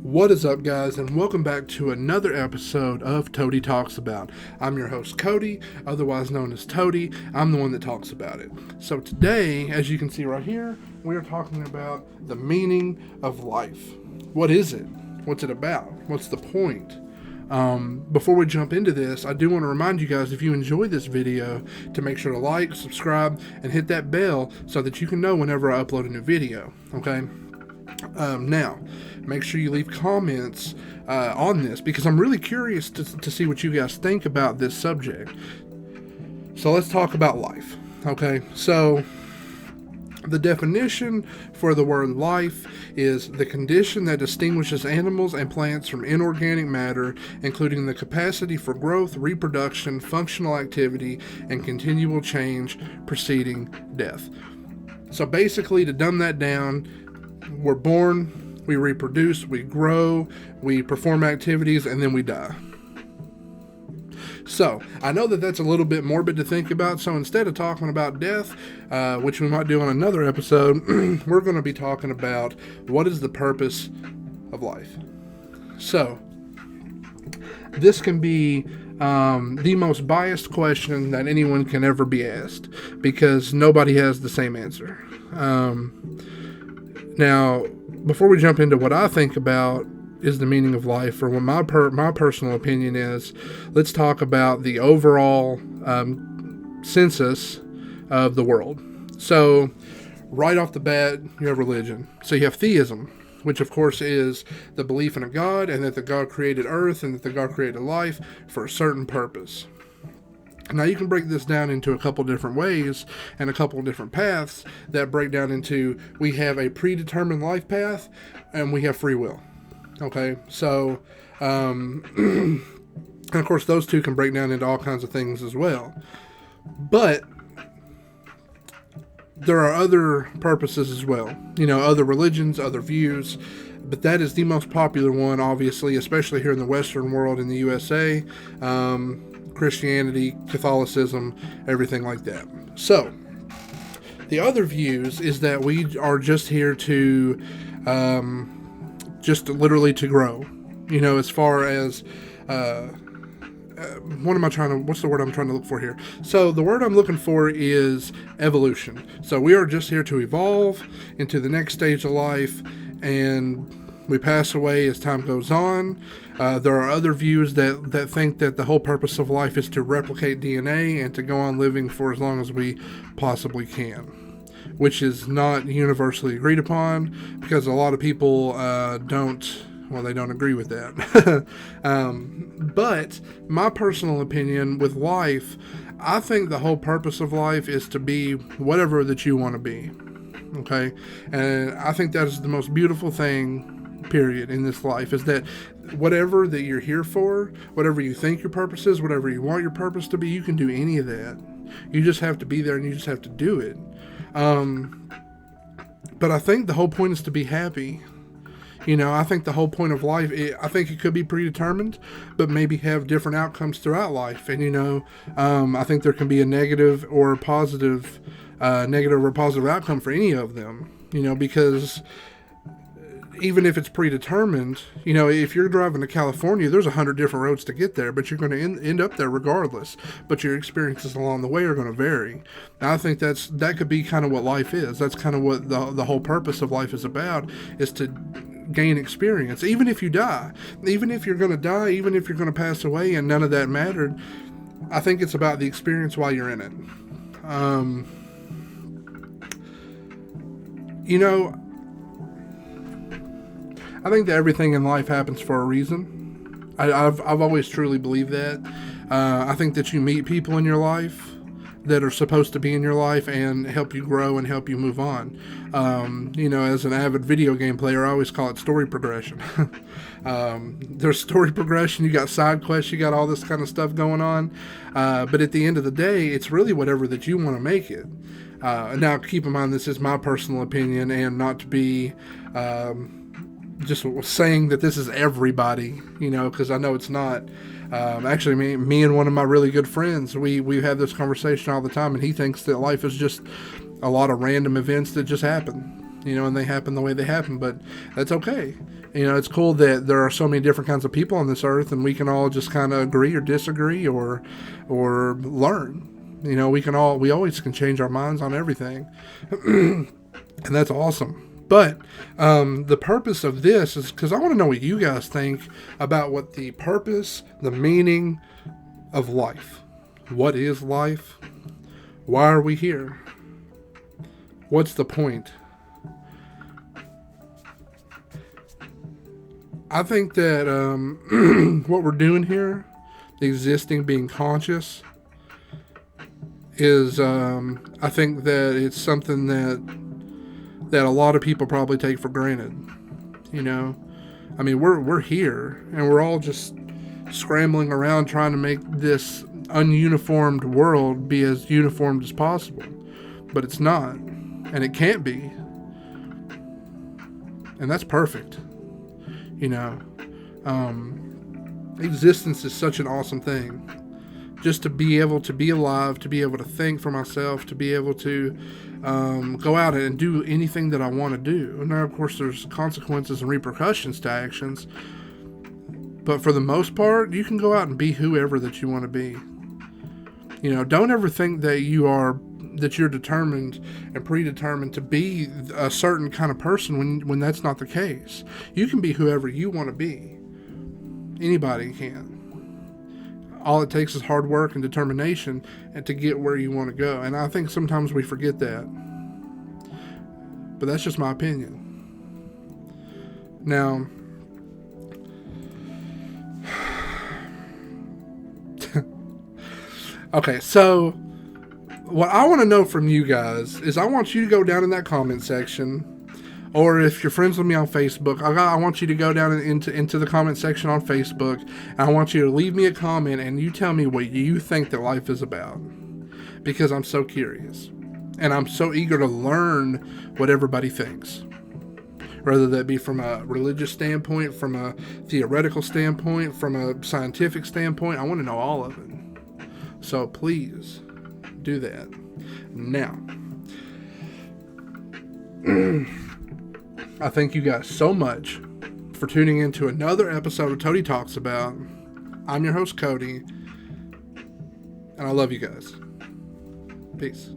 What is up, guys, and welcome back to another episode of Tody Talks About. I'm your host, Cody, otherwise known as Tody. I'm the one that talks about it. So today, as you can see right here, we are talking about the meaning of life. What is it? What's it about? What's the point? Before we jump into this, I do want to remind you guys, if you enjoy this video, to make sure to like, subscribe, and hit that bell so that you can know whenever I upload a new video, okay? Now, make sure you leave comments on this, because I'm really curious to see what you guys think about this subject. So let's talk about life, okay? So the definition for the word life is the condition that distinguishes animals and plants from inorganic matter, including the capacity for growth, reproduction, functional activity, and continual change preceding death. So basically, to dumb that down, we're born, we reproduce, we grow, we perform activities, and then we die. So, I know that that's a little bit morbid to think about, so instead of talking about death, which we might do on another episode, we're going to be talking about what is the purpose of life. So, this can be the most biased question that anyone can ever be asked, because nobody has the same answer. Now, before we jump into what I think about is the meaning of life, or what my personal opinion is, let's talk about the overall census of the world. So, right off the bat, you have religion. So you have theism, which of course is the belief in a God, and that the God created earth, and that the God created life for a certain purpose. Now, you can break this down into a couple different ways and a couple different paths that break down into, we have a predetermined life path and we have free will. Okay, so, and of course, those two can break down into all kinds of things as well. But there are other purposes as well, other religions, other views, but that is the most popular one, obviously, especially here in the Western world, in the USA. Christianity, Catholicism, everything like that. So, the other views is that we are just here to, just literally to grow. As far as, what's the word I'm trying to look for here? So, the word I'm looking for is evolution. So, we are just here to evolve into the next stage of life, and we pass away as time goes on. There are other views that think that the whole purpose of life is to replicate DNA and to go on living for as long as we possibly can, which is not universally agreed upon, because a lot of people don't agree with that. But my personal opinion with life, I think the whole purpose of life is to be whatever that you want to be. Okay? And I think that is the most beautiful thing, period, in this life, is that whatever that you're here for, whatever you think your purpose is, whatever you want your purpose to be, you can do any of that. You just have to be there, and you just have to do it. But I think the whole point is to be happy. I think the whole point of life, I think it could be predetermined, but maybe have different outcomes throughout life. And, I think there can be a negative or positive outcome for any of them, because even if it's predetermined, if you're driving to California, there's 100 different roads to get there, but you're going to end up there regardless. But your experiences along the way are going to vary. And I think that could be kind of what life is. That's kind of what the whole purpose of life is about, is to gain experience. Even if you die, even if you're going to die, even if you're going to pass away and none of that mattered, I think it's about the experience while you're in it. I think that everything in life happens for a reason. I've always truly believed that. I think that you meet people in your life that are supposed to be in your life and help you grow and help you move on. As an avid video game player, I always call it story progression. There's story progression, you got side quests, you got all this kind of stuff going on. But at the end of the day, it's really whatever that you want to make it. Now, keep in mind, this is my personal opinion, and not to be just saying that this is everybody, because I know it's not. Actually, me and one of my really good friends, we have this conversation all the time, and he thinks that life is just a lot of random events that just happen. And they happen the way they happen, but that's okay. It's cool that there are so many different kinds of people on this earth, and we can all just kind of agree or disagree or learn. We always can change our minds on everything. And that's awesome. But the purpose of this is because I want to know what you guys think about what the purpose, the meaning of life. What is life? Why are we here? What's the point? I think that what we're doing here, existing, being conscious, is I think that it's something that a lot of people probably take for granted. We're here, and we're all just scrambling around trying to make this ununiformed world be as uniformed as possible. But it's not, and it can't be. And that's perfect. Existence is such an awesome thing. Just to be able to be alive, to be able to think for myself, to be able to go out and do anything that I want to do. Now, of course, there's consequences and repercussions to actions. But for the most part, you can go out and be whoever that you want to be. Don't ever think that you're determined and predetermined to be a certain kind of person when that's not the case. You can be whoever you want to be. Anybody can. All it takes is hard work and determination and to get where you want to go. And I think sometimes we forget that. But that's just my opinion. Now, okay, so what I want to know from you guys is I want you to go down in that comment section, or if you're friends with me on Facebook, I want you to go down into the comment section on Facebook, and I want you to leave me a comment and you tell me what you think that life is about, because I'm so curious and I'm so eager to learn what everybody thinks, whether that be from a religious standpoint, from a theoretical standpoint, from a scientific standpoint. I want to know all of it. So please do that. Now, I thank you guys so much for tuning in to another episode of Tody Talks About. I'm your host, Cody, and I love you guys. Peace.